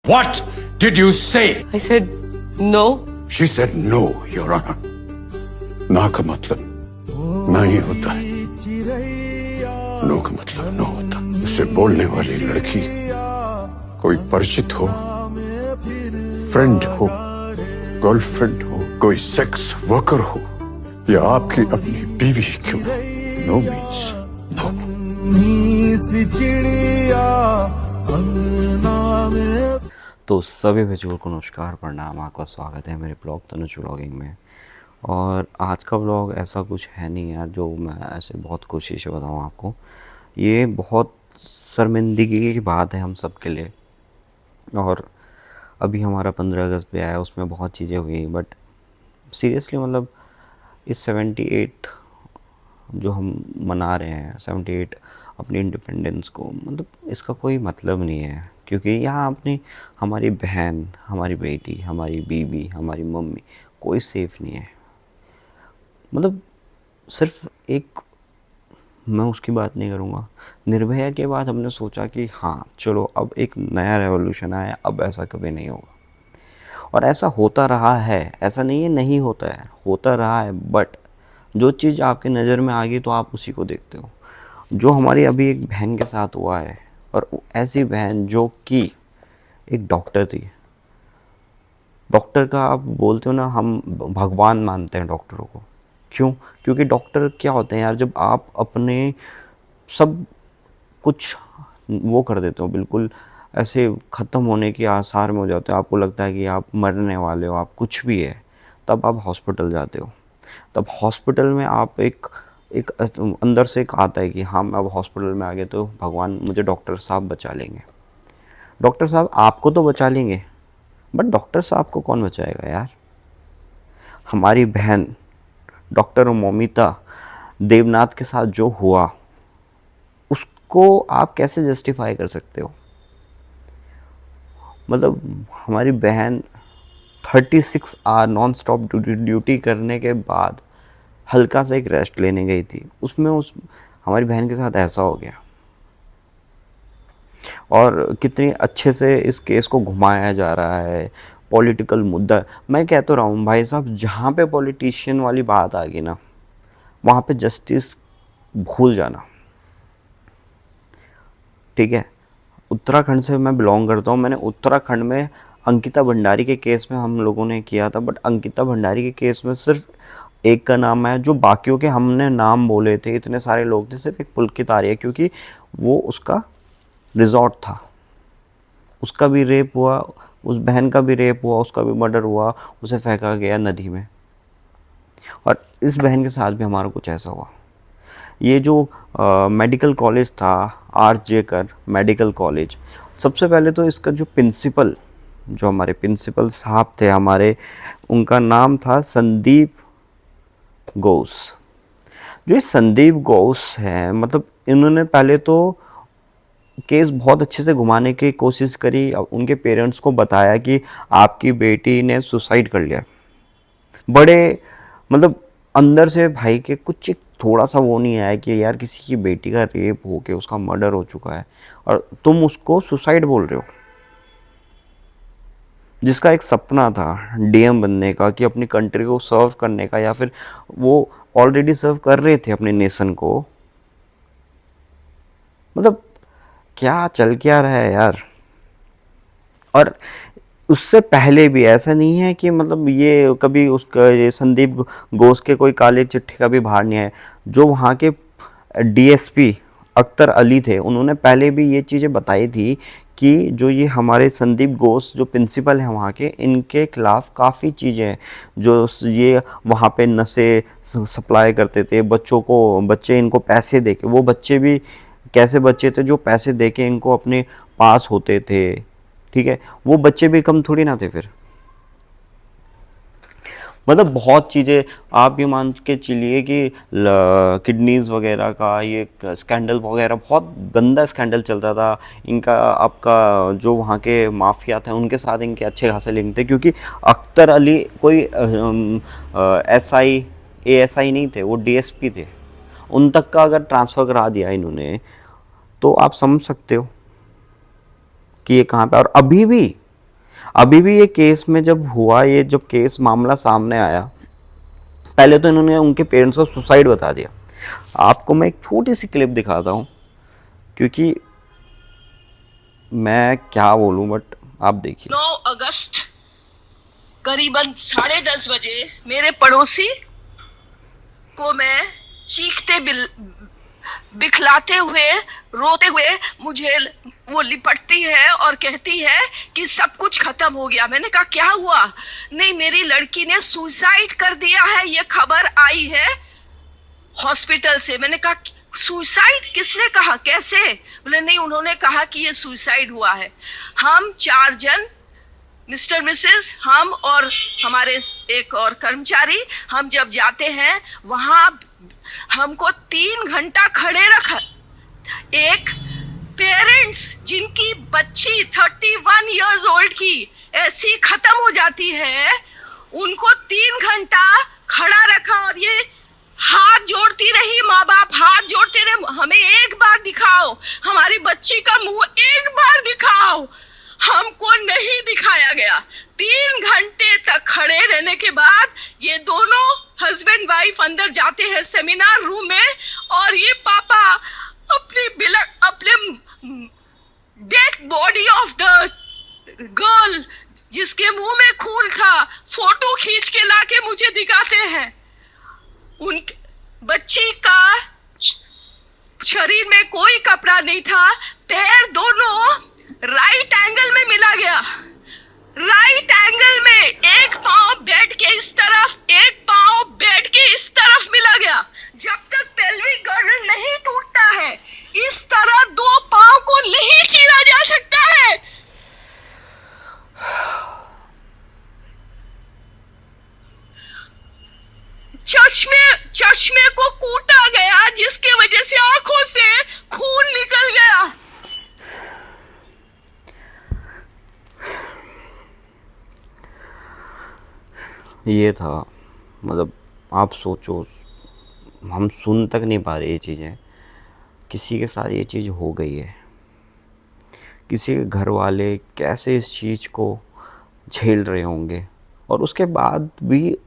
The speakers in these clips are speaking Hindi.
What did you say? I said no. She said no, Your Honor. ना का मतलब ना ही होता है, नो का मतलब नो होता। उससे बोलने वाली लड़की कोई परिचित हो, फ्रेंड हो, गर्लफ्रेंड हो, कोई सेक्स वर्कर हो या आपकी अपनी बीवी क्यों हो, नो मीन्स नो। तो सभी बच्चों को नमस्कार, प्रणाम, आपका स्वागत है मेरे ब्लॉग तनुज व्लॉगिंग में। और आज का ब्लॉग ऐसा कुछ है नहीं यार जो मैं ऐसे बहुत कोशिश से बताऊँ आपको। ये बहुत शर्मिंदगी की बात है हम सब के लिए। और अभी हमारा 15 अगस्त भी आया, उसमें बहुत चीज़ें हुई, बट सीरियसली मतलब इस 78 जो हम मना रहे हैं, 78 अपनी इंडिपेंडेंस को, मतलब इसका कोई मतलब नहीं है। क्योंकि यहाँ अपनी हमारी बहन, हमारी बेटी, हमारी बीवी, हमारी मम्मी कोई सेफ़ नहीं है। मतलब सिर्फ एक, मैं उसकी बात नहीं करूँगा, निर्भया के बाद हमने सोचा कि हाँ चलो अब एक नया रेवोल्यूशन आया, अब ऐसा कभी नहीं होगा। और ऐसा होता रहा है, ऐसा नहीं है नहीं होता है, होता रहा है। बट जो चीज़ आपकी नज़र में आ गई तो आप उसी को देखते हो। जो हमारी अभी एक बहन के साथ हुआ है, और ऐसी बहन जो कि एक डॉक्टर थी। डॉक्टर का आप बोलते हो ना, हम भगवान मानते हैं डॉक्टरों को। क्यों? क्योंकि डॉक्टर क्या होते हैं यार, जब आप अपने सब कुछ वो कर देते हो, बिल्कुल ऐसे ख़त्म होने के आसार में हो जाते हो, आपको लगता है कि आप मरने वाले हो, आप कुछ भी है, तब आप हॉस्पिटल जाते हो। तब हॉस्पिटल में आप एक एक अंदर से एक आता है कि हाँ मैं अब हॉस्पिटल में आ गए तो भगवान मुझे डॉक्टर साहब बचा लेंगे। डॉक्टर साहब आपको तो बचा लेंगे, बट डॉक्टर साहब को कौन बचाएगा यार? हमारी बहन डॉक्टर मौमिता देवनाथ के साथ जो हुआ, उसको आप कैसे जस्टिफाई कर सकते हो? मतलब हमारी बहन 36 आवर नॉन स्टॉप ड्यूटी करने के बाद हल्का सा एक रेस्ट लेने गई थी, उसमें उस हमारी बहन के साथ ऐसा हो गया। और कितनी अच्छे से इस केस को घुमाया जा रहा है, पॉलिटिकल मुद्दा। मैं कह तो रहा हूँ भाई साहब, जहाँ पे पॉलिटिशियन वाली बात आ गई ना, वहाँ पे जस्टिस भूल जाना। ठीक है, उत्तराखंड से मैं बिलोंग करता हूँ। मैंने उत्तराखंड में अंकिता भंडारी के केस में हम लोगों ने किया था, बट अंकिता भंडारी के केस में सिर्फ एक का नाम है, जो बाकियों के हमने नाम बोले थे, इतने सारे लोग थे, सिर्फ एक पुलकित आर्य, क्योंकि वो उसका रिजॉर्ट था। उसका भी रेप हुआ, उस बहन का भी रेप हुआ, उसका भी मर्डर हुआ, उसे फेंका गया नदी में। और इस बहन के साथ भी हमारा कुछ ऐसा हुआ। ये जो मेडिकल कॉलेज था, आर जेकर मेडिकल कॉलेज, सबसे पहले तो इसका जो प्रिंसिपल, जो हमारे प्रिंसिपल साहब थे हमारे, उनका नाम था संदीप घोष। जो ये संदीप घोष है, मतलब इन्होंने पहले तो केस बहुत अच्छे से घुमाने की कोशिश करी। उनके पेरेंट्स को बताया कि आपकी बेटी ने सुसाइड कर लिया। बड़े मतलब अंदर से भाई के कुछ थोड़ा सा वो नहीं आया कि यार किसी की बेटी का रेप हो के उसका मर्डर हो चुका है और तुम उसको सुसाइड बोल रहे हो। जिसका एक सपना था डीएम बनने का, कि अपनी कंट्री को सर्व करने का, या फिर वो ऑलरेडी सर्व कर रहे थे अपने नेशन को। मतलब क्या चल क्या रहा है यार। और उससे पहले भी ऐसा नहीं है कि मतलब ये कभी उसका, ये संदीप घोष के कोई काले चिट्ठे का भी बाहर नहीं है। जो वहाँ के डीएसपी अख्तर अली थे, उन्होंने पहले भी ये चीज़ें बताई थी कि जो ये हमारे संदीप घोष जो प्रिंसिपल हैं वहाँ के, इनके खिलाफ़ काफ़ी चीज़ें हैं। जो ये वहाँ पे नशे सप्लाई करते थे बच्चों को, बच्चे इनको पैसे दे के, वो बच्चे भी कैसे बच्चे थे जो पैसे दे के इनको अपने पास होते थे। ठीक है, वो बच्चे भी कम थोड़ी ना थे फिर। मतलब बहुत चीज़ें आप ये मान के चलिए कि किडनीज वगैरह का ये स्कैंडल वगैरह, बहुत गंदा स्कैंडल चलता था इनका। आपका जो वहाँ के माफिया थे उनके साथ इनके अच्छे खासे लिंक थे, क्योंकि अख्तर अली कोई एसआई एएसआई नहीं थे, वो डीएसपी थे। उन तक का अगर ट्रांसफ़र करा दिया इन्होंने, तो आप समझ सकते हो कि ये कहाँ पे। और अभी भी अभी भी ये केस में जब हुआ, ये जब केस मामला सामने आया, पहले तो इन्होंने उनके पेरेंट्स को सुसाइड बता दिया। आपको मैं एक छोटी सी क्लिप दिखाता हूँ, क्योंकि मैं क्या बोलूँ, बट आप देखिए। 9 अगस्त करीबन 10:30 बजे मेरे पड़ोसी को मैं चीखते बिखलाते हुए रोते हुए मुझे वो लिपटती है और कहती है कि सब कुछ खत्म हो गया। मैंने कहा क्या हुआ? नहीं, मेरी लड़की ने सुसाइड कर दिया है, ये खबर आई है हॉस्पिटल से। मैंने कहा सुसाइड? किसने कहा, कैसे? बोले नहीं, उन्होंने कहा कि ये सुसाइड हुआ है। हम 4 जन, मिस्टर मिसेस, हम और हमारे एक और कर्मचारी, हम जब जाते हैं वहां हमको 3 घंटा खड़े रखा। एक पेरेंट्स जिनकी बच्ची 31 इयर्स ओल्ड की ऐसी खत्म हो जाती है, उनको 3 घंटा खड़ा रखा और ये हाथ जोड़ती रही, माँ बाप हाथ जोड़ते रहे, हमें एक बार दिखाओ, हमारी बच्ची का मुंह एक बार दिखाओ। हमको नहीं दिखाया गया। 3 घंटे तक खड़े रहने के बाद ये दोनों हस्बैंड वाइफ अंदर जाते हैं सेमिनार रूम में, और ये पापा अपने dead body of the girl जिसके मुंह में खून था फोटो खींच के लाके मुझे दिखाते हैं। उन बच्ची का शरीर में कोई कपड़ा नहीं था, पैर दोनों राइट एंगल में मिला गया। राइट एंगल में एक पांव बेड के इस तरफ, एक पांव बेड के इस तरफ मिला गया। जब तक पेल्विक गर्डल नहीं टूटता है, इस तरह 2 पांव को नहीं चीरा जा सकता है। चश्मे को कूटा गया, जिसके वजह से आंखों से खून निकल गया। ये था, मतलब आप सोचो, हम सुन तक नहीं पा रहे ये चीज़ें। किसी के साथ ये चीज़ हो गई है, किसी के घर वाले कैसे इस चीज़ को झेल रहे होंगे, और उसके बाद भी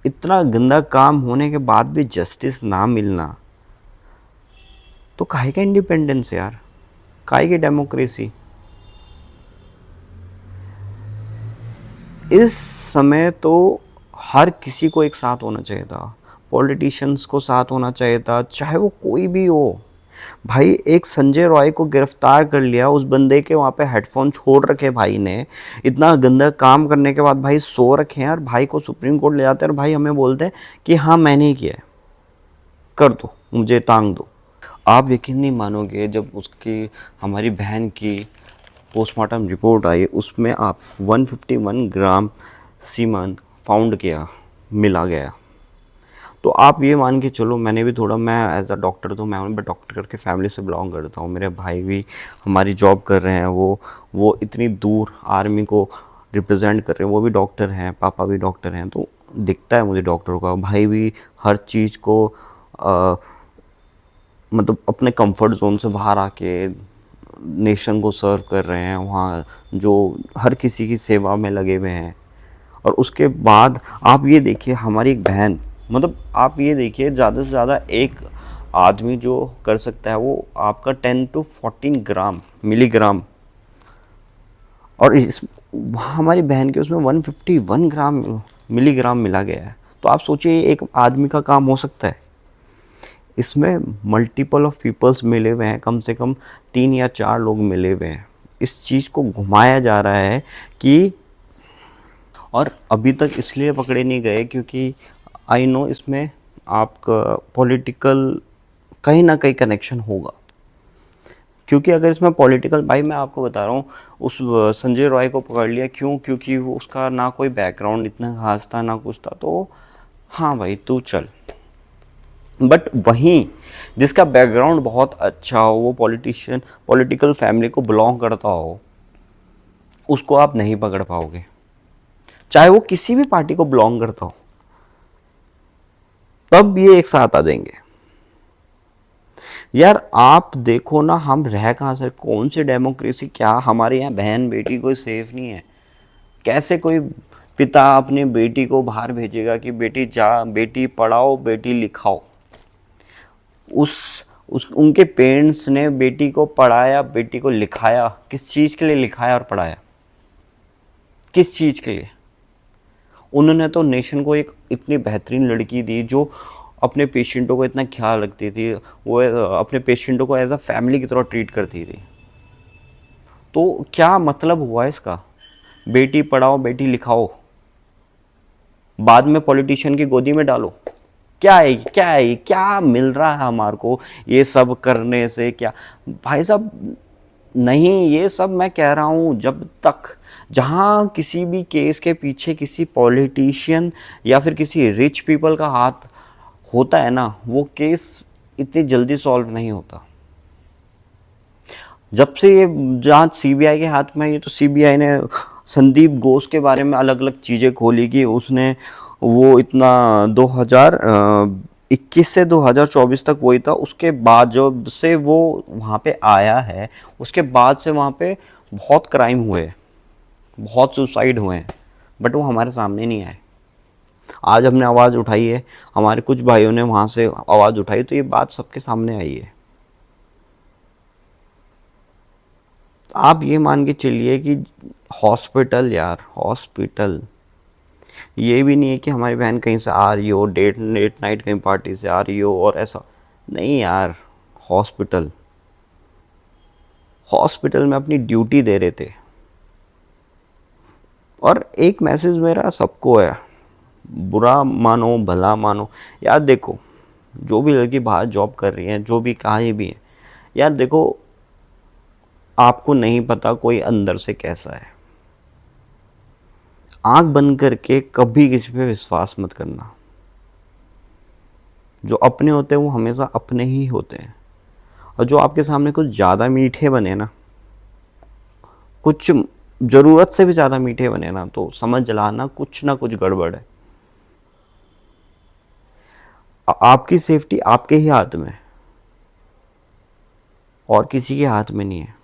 इतना गंदा काम होने के बाद भी जस्टिस ना मिलना, तो काहे का इंडिपेंडेंस यार, काहे की डेमोक्रेसी। इस समय तो हर किसी को एक साथ होना चाहिए था, पॉलिटिशियंस को साथ होना चाहिए था, चाहे वो कोई भी हो। भाई एक संजय रॉय को गिरफ्तार कर लिया, उस बंदे के वहाँ पे हेडफोन छोड़ रखे भाई ने, इतना गंदा काम करने के बाद भाई सो रखे हैं, और भाई को सुप्रीम कोर्ट ले जाते हैं और भाई हमें बोलते हैं कि हाँ मैंने ही किया है, कर दो, मुझे टांग दो। आप यकीन नहीं मानोगे, जब उसकी हमारी बहन की पोस्टमार्टम रिपोर्ट आई, उसमें आप 151 ग्राम सीमेंट फाउंड किया, मिला गया। तो आप ये मान के चलो, मैंने भी थोड़ा, मैं एज अ डॉक्टर तो मैं डॉक्टर के फैमिली से बिलोंग करता हूँ, मेरे भाई भी हमारी जॉब कर रहे हैं, वो इतनी दूर आर्मी को रिप्रेजेंट कर रहे हैं, वो भी डॉक्टर हैं, पापा भी डॉक्टर हैं, तो दिखता है मुझे डॉक्टरों का। भाई भी हर चीज़ को मतलब अपने कंफर्ट जोन से बाहर आके नेशन को सर्व कर रहे हैं, वहाँ जो हर किसी की सेवा में लगे हुए हैं। और उसके बाद आप ये देखिए, हमारी एक बहन, मतलब आप ये देखिए, ज़्यादा से ज़्यादा एक आदमी जो कर सकता है वो आपका 10 to 14 ग्राम मिलीग्राम, और इस वहाँ हमारी बहन के उसमें 151 ग्राम मिलीग्राम मिला गया है। तो आप सोचिए एक आदमी का काम हो सकता है, इसमें मल्टीपल ऑफ पीपल्स मिले हुए हैं, कम से कम 3 या 4 लोग मिले हुए हैं। इस चीज़ को घुमाया जा रहा है कि, और अभी तक इसलिए पकड़े नहीं गए क्योंकि आई नो इसमें आपका पॉलिटिकल कहीं ना कहीं कनेक्शन होगा। क्योंकि अगर इसमें पॉलिटिकल, भाई मैं आपको बता रहा हूँ, उस संजय रॉय को पकड़ लिया क्यों? क्योंकि वो उसका ना कोई बैकग्राउंड इतना खास था ना कुछ था, तो हाँ भाई तू चल। बट वहीं जिसका बैकग्राउंड बहुत अच्छा हो, वो पॉलिटिकल फैमिली को बिलोंग करता हो, उसको आप नहीं पकड़ पाओगे, चाहे वो किसी भी पार्टी को बिलोंग करता हो, तब ये एक साथ आ जाएंगे। यार आप देखो ना, हम रह कहाँ से, कौन सी डेमोक्रेसी, क्या हमारे यहाँ बहन बेटी कोई सेफ नहीं है। कैसे कोई पिता अपनी बेटी को बाहर भेजेगा कि बेटी जा, बेटी पढ़ाओ, बेटी लिखाओ। उस उनके पेरेंट्स ने बेटी को पढ़ाया, बेटी को लिखाया, किस चीज़ के लिए लिखाया और पढ़ाया? किस चीज़ के लिए? उन्होंने तो नेशन को एक इतनी बेहतरीन लड़की दी जो अपने पेशेंटों को इतना ख्याल रखती थी, वो अपने पेशेंटों को एज अ फैमिली की तरह ट्रीट करती थी। तो क्या मतलब हुआ इसका? बेटी पढ़ाओ, बेटी लिखाओ, बाद में पॉलिटिशियन की गोदी में डालो। क्या है, क्या है, क्या मिल रहा है हमारे को ये सब करने से? क्या भाई साहब, नहीं, ये सब मैं कह रहा हूँ, जब तक जहाँ किसी भी केस के पीछे किसी पॉलिटिशियन या फिर किसी रिच पीपल का हाथ होता है ना, वो केस इतनी जल्दी सॉल्व नहीं होता। जब से ये जांच सीबीआई के हाथ में है, ये तो सीबीआई ने संदीप घोष के बारे में अलग अलग चीज़ें खोली कि उसने वो इतना 2021 से 2024 तक वही था। उसके बाद जब से वो वहाँ पे आया है, उसके बाद से वहाँ पे बहुत क्राइम हुए, बहुत सुसाइड हुए हैं, बट वो हमारे सामने नहीं आए। आज हमने आवाज़ उठाई है, हमारे कुछ भाइयों ने वहाँ से आवाज़ उठाई, तो ये बात सबके सामने आई है। आप ये मान के चलिए कि हॉस्पिटल, यार हॉस्पिटल, ये भी नहीं है कि हमारी बहन कहीं से आ रही हो, लेट नाइट कहीं पार्टी से आ रही हो और ऐसा नहीं यार। हॉस्पिटल में अपनी ड्यूटी दे रहे थे। और एक मैसेज मेरा सबको है, बुरा मानो भला मानो, यार देखो, जो भी लड़की बाहर जॉब कर रही है, जो भी कहीं भी है, यार देखो, आपको नहीं पता कोई अंदर से कैसा है। आंख बंद करके कभी किसी पे विश्वास मत करना। जो अपने होते हैं वो हमेशा अपने ही होते हैं, और जो आपके सामने कुछ ज़्यादा मीठे बने ना, कुछ ज़रूरत से भी ज़्यादा मीठे बने ना, तो समझ लाना कुछ ना कुछ गड़बड़ है। आपकी सेफ्टी आपके ही हाथ में है, और किसी के हाथ में नहीं है।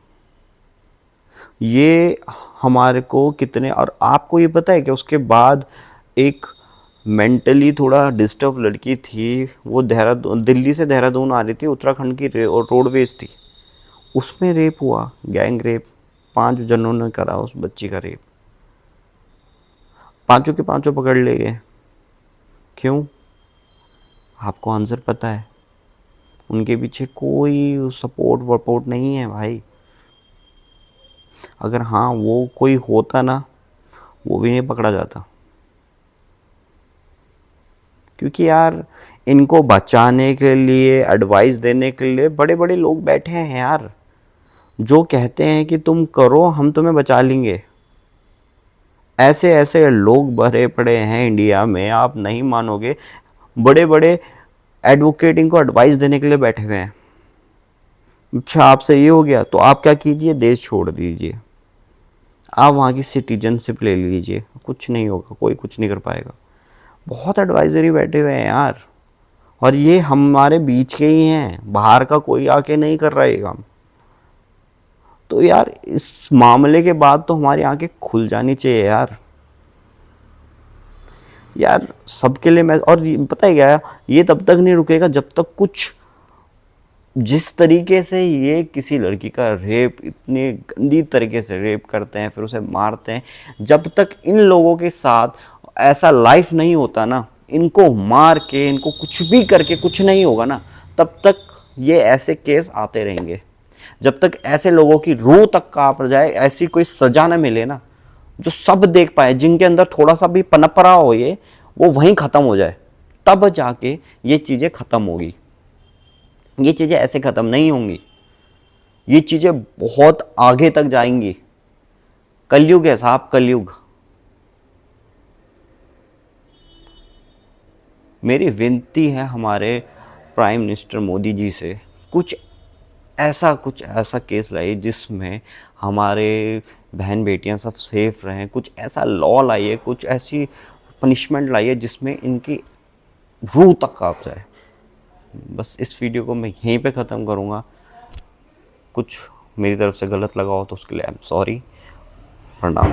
ये हमारे को कितने, और आपको ये पता है कि उसके बाद एक मेंटली थोड़ा डिस्टर्ब लड़की थी, वो देहरादून, दिल्ली से देहरादून आ रही थी, उत्तराखंड की रोडवेज थी, उसमें रेप हुआ, गैंग रेप। 5 जनों ने करा उस बच्ची का रेप, 5 के 5 पकड़ ले गए। क्यों? आपको आंसर पता है? उनके पीछे कोई सपोर्ट वपोर्ट नहीं है भाई। अगर हाँ वो कोई होता ना, वो भी नहीं पकड़ा जाता। क्योंकि यार इनको बचाने के लिए, एडवाइस देने के लिए बड़े बड़े लोग बैठे हैं यार, जो कहते हैं कि तुम करो, हम तुम्हें बचा लेंगे। ऐसे ऐसे लोग भरे पड़े हैं इंडिया में, आप नहीं मानोगे। बड़े बड़े एडवोकेट इनको एडवाइस देने के लिए बैठे हुए हैं। अच्छा, आपसे ये हो गया तो आप क्या कीजिए, देश छोड़ दीजिए, आप वहाँ की सिटीजनशिप ले लीजिए, कुछ नहीं होगा, कोई कुछ नहीं कर पाएगा। बहुत एडवाइजरी बैठे हुए हैं यार, और ये हमारे बीच के ही हैं, बाहर का कोई आके नहीं कर रहा है काम। तो यार इस मामले के बाद तो हमारी आंखें खुल जानी चाहिए यार। यार सबके लिए मैं, और पता है क्या, ये तब तक नहीं रुकेगा जब तक कुछ, जिस तरीके से ये किसी लड़की का रेप, इतनी गंदी तरीके से रेप करते हैं, फिर उसे मारते हैं, जब तक इन लोगों के साथ ऐसा लाइफ नहीं होता ना, इनको मार के, इनको कुछ भी करके कुछ नहीं होगा ना, तब तक ये ऐसे केस आते रहेंगे। जब तक ऐसे लोगों की रूह तक कांप जाए, ऐसी कोई सजा ना मिले ना, जो सब देख पाए, जिनके अंदर थोड़ा सा भी पनप रहा हो ये, वो वहीं ख़त्म हो जाए, तब जाके ये चीज़ें ख़त्म होगी। ये चीज़ें ऐसे ख़त्म नहीं होंगी, ये चीज़ें बहुत आगे तक जाएंगी। कलयुग है साहब, कलयुग। मेरी विनती है हमारे प्राइम मिनिस्टर मोदी जी से, कुछ ऐसा केस लाइए जिसमें हमारे बहन बेटियां सब सेफ रहें। कुछ ऐसा लॉ लाइए, कुछ ऐसी पनिशमेंट लाइए जिसमें इनकी रूह तक कांप जाए। बस इस वीडियो को मैं यहीं पे ख़त्म करूँगा। कुछ मेरी तरफ से गलत लगा हो तो उसके लिए आई एम सॉरी। प्रणाम।